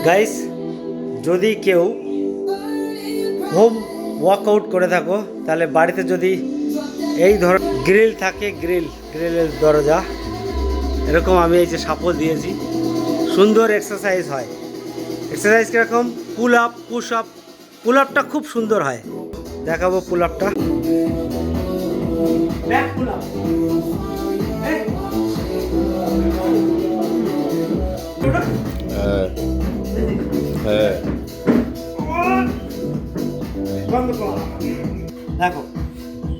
Guys, যদি কেউ home workout করে থাকো তাহলে বাড়িতে যদি এই ধর গ্রিল থাকে, গ্রিলের দরজা এরকম আমি এই যে সাপোজ দিয়েছি, সুন্দর এক্সারসাইজ হয়। এক্সারসাইজ কীরকম? Pull up, push up. Pull আপটা খুব সুন্দর হয়, দেখাবো পুল আপটা। ব্যাক পুল আপ, দেখো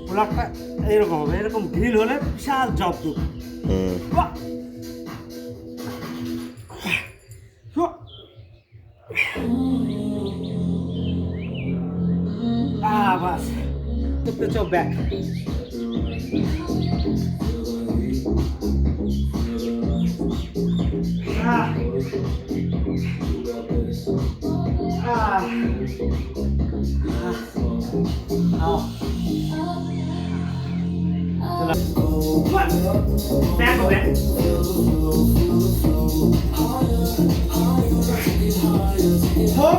পুল আপটা এইরকম হবে, এরকম গ্রিল হলে বিশাল জব দুপ। বাস চোখ back. Back of it. Oh,